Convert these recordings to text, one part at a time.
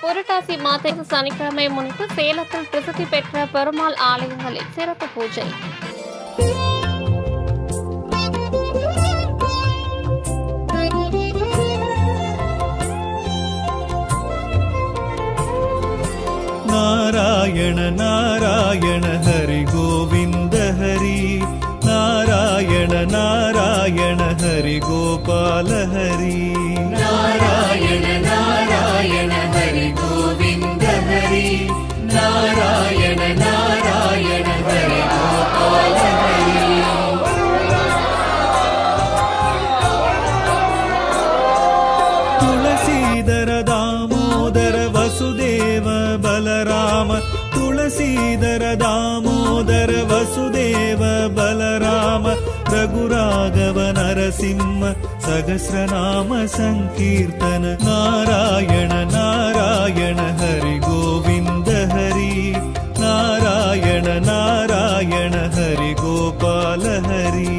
புரட்டாசி மாத சனிக்கிழமை முன்னிட்டு சேலத்தில் பிரசித்தி பெற்ற பெருமாள் ஆலயங்களில் சிறப்பு பூஜை. நாராயண நாராயண ஹரி கோவிந்த ஹரி, நாராயண நாராயண ஹரி கோபால ஹரி, நாராயண நாராயண ஹரி கோவிந்த ஹரி, நாராயண நாராயண ஹரி கோபால ஹரி. துளசீதர தாமோதர வசுதேவ பலராம, துளசீதர தாமோதர வசுதேவ பலராம, ரகுராகவ நரசிம்ம சகஸ்ரநாம சங்கீர்த்தன. நாராயண நாராயண ஹரி கோவிந்த ஹரி, நாராயண நாராயண ஹரி கோபால ஹரி,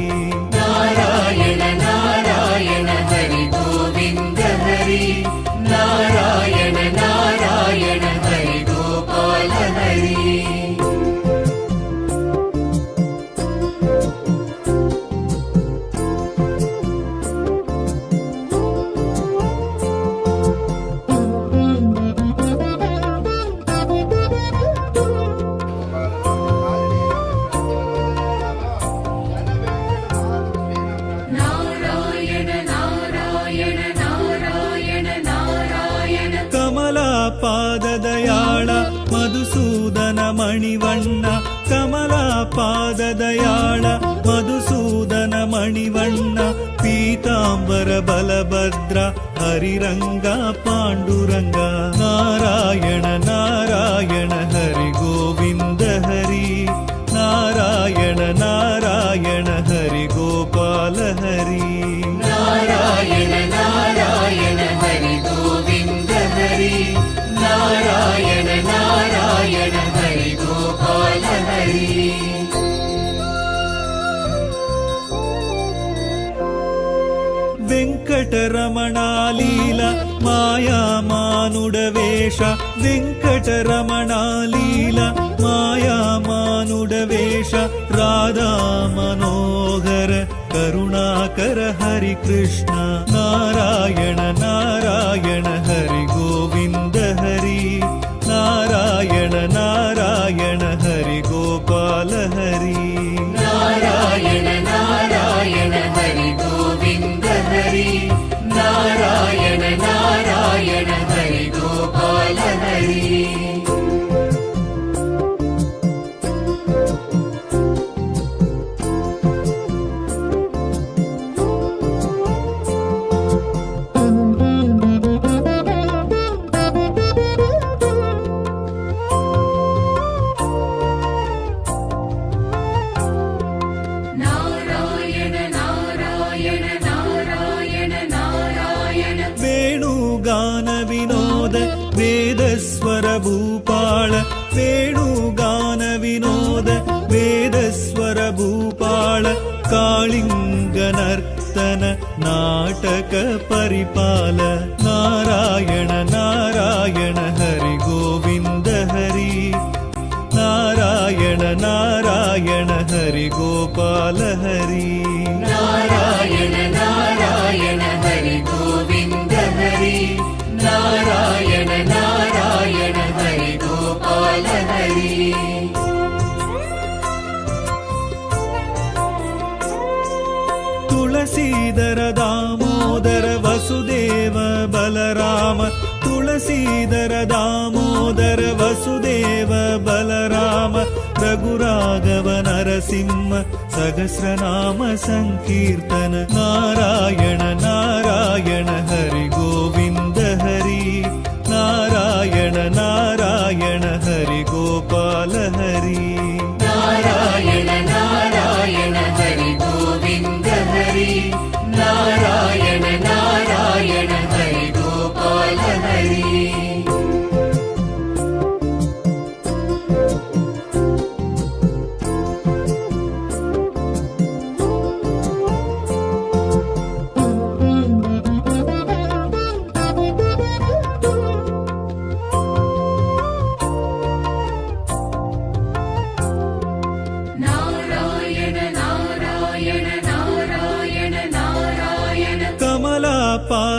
நாராயண நாராயண ஹரி கோவிந்த ஹரி, நாராயண நாராயண ஹரி கோபால ஹரி. ಪಾದದಯಾಳ ಮಧುಸೂದನ ಮಣಿವಣ್ಣ, ಕಮಲಾ ಪಾದದಯಾಳ ಮಧುಸೂದನ ಮಣಿವಣ್ಣ, ಪೀತಾಂಬರ ಬಲಭದ್ರ ಹರಿರಂಗ ಪಾಂಡುರಂಗ. ನಾರಾಯಣ ನಾರಾಯಣ ಹರಿ ಗೋವಿಂದ ಹರಿ, ನಾರಾಯಣ ನಾರಾಯಣ ಹರಿ ಗೋಪಾಲ ಹರಿ, ನಾರಾಯಣ ನಾರಾಯಣ ಹರಿ ಗೋವಿಂದ ಹರಿ, ನಾರಾಯಣ ನಾರಾಯಣ ಹರಿ ಗೋಪಾಲ ಹರಿ. వెంకటరమణ లీల మాయా మానుడ వేష, వెంకటరమణ లీల మాయా మానుడ వేష, రాధా మనోహర కరుణాకర హరి కృష్ణ. నారాయణ నారాయణ హరి గోవింద హరి, నారాయణ నారాయణ హరి గోపాల హరి, నారాయణ నారాయణ హరి గోవింద హరి, నారాయణ నారాయణ హరి గోపాల హరి. ವೇಣುಗಾನ ವಿನೋದ ವೇದಸ್ವರ ಭೂಪಾಳ, ವೇಣುಗಾನ ವಿನೋದ ವೇದಸ್ವರ ಭೂಪಾಳ, ಕಾಳಿಂಗ ನರ್ತನ ನಾಟಕ ಪರಿಪಾಲ. ನಾರಾಯಣ ನಾರಾಯಣ ಹರಿ ಗೋವಿಂದ ಹರಿ, ನಾರಾಯಣ ನಾರಾಯಣ ಹರಿ ಗೋಪಾಲ ಹರಿ, ನಾರಾಯಣ ನಾರಾಯಣ ಹರಿ ಗೋವಿಂದ ಹರಿ, ನಾರಾಯಣ ನಾರಾಯಣ ಹರಿ ಗೋಪಾಲ ಹರಿ. ತುಳಸೀಧರ ದಾಮೋದರ ವಸುದೇವ ಬಲರಾಮ, ತುಳಸೀಧರ ದಾಮೋದರ ವಸುದೇವ ಬಲರಾಮ, ರಘುರಾಘವ ನರಸಿಂಹ ಸಹಸ್ರನಾಮ ಸಂಕೀರ್ತನ. ನಾರಾಯಣ ನಾರಾಯಣ ಹರಿ ಗೋವಿಂದ ಹರಿ, ನಾರಾಯಣ ನಾರಾಯಣ ಹರಿ ಗೋಪಾಲ ಹರಿ, ನಾರಾಯಣ ನಾರಾಯಣ ಹರಿ ಗೋವಿಂದ ಹರಿ, ನಾರಾಯಣ ನಾರಾಯಣ ಹರಿ ಗೋಪಾಲ ಹರಿ.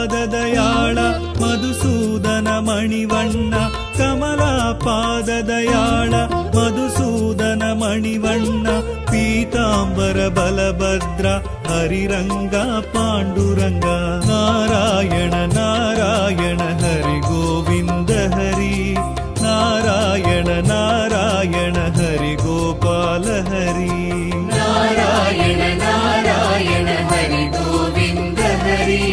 ಪಾದದಯಾಳ ಮಧುಸೂದನ ಮಣಿವಣ್ಣ ಕಮಲಾ ಪಾದದಯಾಳ ಮಧುಸೂದನ ಮಣಿವಣ್ಣ ಪೀತಾಂಬರ ಬಲಭದ್ರ ಹರಿರಂಗ ಪಾಂಡುರಂಗ ನಾರಾಯಣ ನಾರಾಯಣ ಹರಿ ಗೋವಿಂದ ಹರಿ ನಾರಾಯಣ ನಾರಾಯಣ ಹರಿ ಗೋಪಾಲ ಹರಿ ನಾರಾಯಣ ನಾರಾಯಣ ಹರಿ ಗೋವಿಂದ ಹರಿ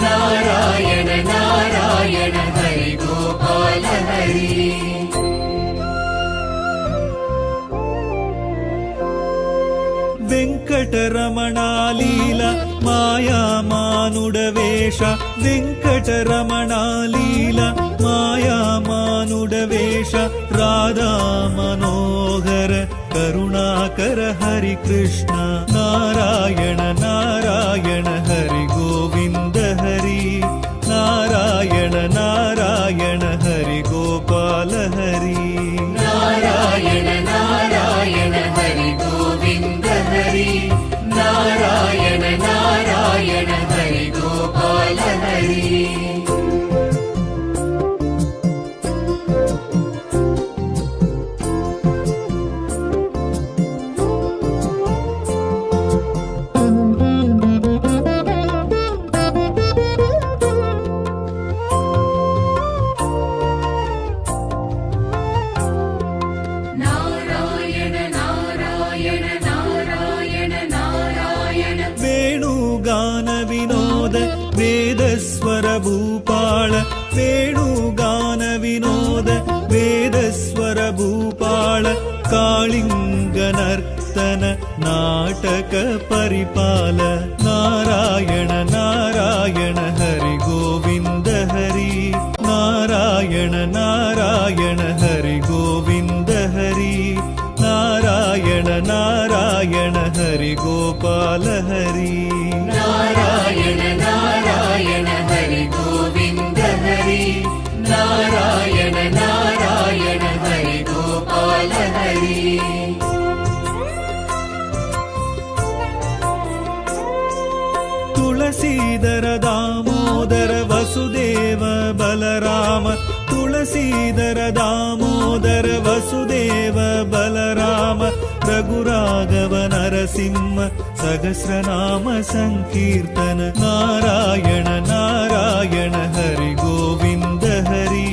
ನಾರಾಯಣ ನಾರಾಯಣ ಹರಿ ಗೋಪಾಲ ಹರಿ వెంకటరమణాలీల మాయామానుడవేష వెంకటరమణాలీల మాయామానుడవేష రాధా మనోహర కరుణాకర హరి కృష్ణ నారాయణ నారాయణ హరి గోవింద హరి నారాయణ నారాయణ హరి గోపాల హరి నారాయణ నారాయణ హరి గోవింద హరి నారాయణ నారాయణ హరి గోపాల హరి ವೇಣುಗಾನ ವಿನೋದ ವೇದಸ್ವರ ಭೂಪಾಳ ವೇಣುಗಾನ ವಿನೋದ ವೇದಸ್ವರ ಭೂಪಾಳ ಕಾಳಿಂಗ ನರ್ತನ ನಾಟಕ ಪರಿಪಾಲ ನಾರಾಯಣ ನಾರಾಯಣ ಹರಿ ಗೋವಿಂದ ಹರಿ ನಾರಾಯಣ ನಾರಾಯಣ ಹರಿ ಗೋವಿಂದ ಹರಿ ನಾರಾಯಣ ನಾರಾಯಣ ಹರಿ ಗೋಪಾಲ ಹರಿ ನಾರಾಯಣ ನಾರಾಯಣ ಹರಿ ಗೋವಿಂದ ಹರಿ ನಾರಾಯಣ ನಾರಾಯಣ ಹರಿ ಗೋಪಾಲ ಹರಿ ತುಳಸೀಧರ ದಾಮೋದರ ವಸುದೇವ ಬಲರಾಮ ತುಳಸೀಧರ ದಾಮೋದರ ವಸುದೇವ ಬಲರಾಮ ರಘುರಾಘವ ನರಸಿಂಹ ಸಹಸ್ರನಾಮ ಸಂಕೀರ್ತನ ನಾರಾಯಣ ನಾರಾಯಣ ಹರಿ ಗೋವಿಂದ ಹರಿ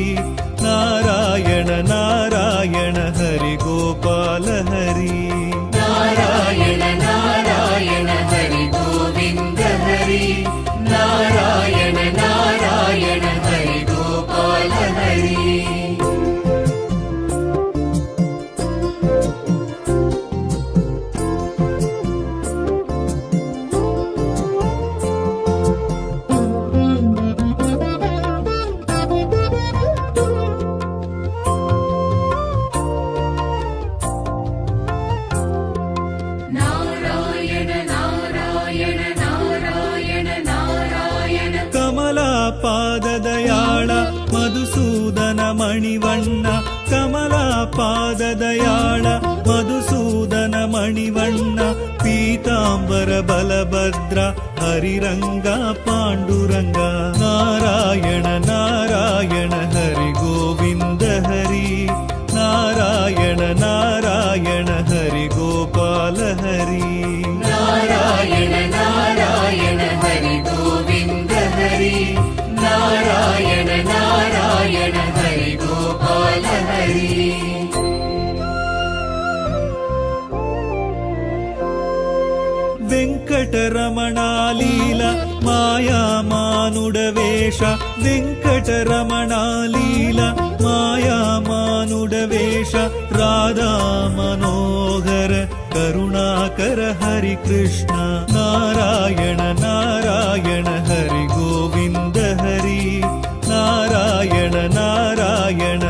ನಾರಾಯಣ ನಾರಾಯಣ ಹರಿ ಗೋಪಾಲ ಹರಿ ನಾರಾಯಣ ನಾರಾಯಣ ಹರಿ ಗೋವಿಂದ ಹರಿ ನಾರಾಯಣ ನಾರಾಯಣ ಹರಿ ಗೋಪಾಲ ಹರಿ ಕಮಲಾ ಪಾದದಯಾಳ ಮಧುಸೂದನ ಮಣಿವಣ್ಣ ಕಮಲಾ ಪಾದದಯಾಳ ಮಧುಸೂದನ ಮಣಿವಣ್ಣ ಪೀತಾಂಬರ ಬಲಭದ್ರ ಹರಿರಂಗ ಪಾಂಡುರಂಗ ನಾರಾಯಣ ನಾರಾಯಣ ಹರಿ ಗೋವಿಂದ ಹರಿ ನಾರಾಯಣ ನಾರಾಯಣ ಹರಿ ಗೋಪಾಲ ಹರಿ ನಾರಾಯಣ ನಾರಾಯಣ ಹರಿ ಗೋವಿಂದ ಹರಿ ನಾರಾಯಣ ನಾರಾಯಣ ಹರಿ ಗೋಪಾಲ ಹರಿ వెంకటరమణాలీల మాయామానుడవేష వెంకటరమణాలీల మాయామానుడవేష రాధా మనోహర కరుణాకర హరి కృష్ణ నారాయణ నారాయణ హరి గోవింద హరి నారాయణ నారాయణ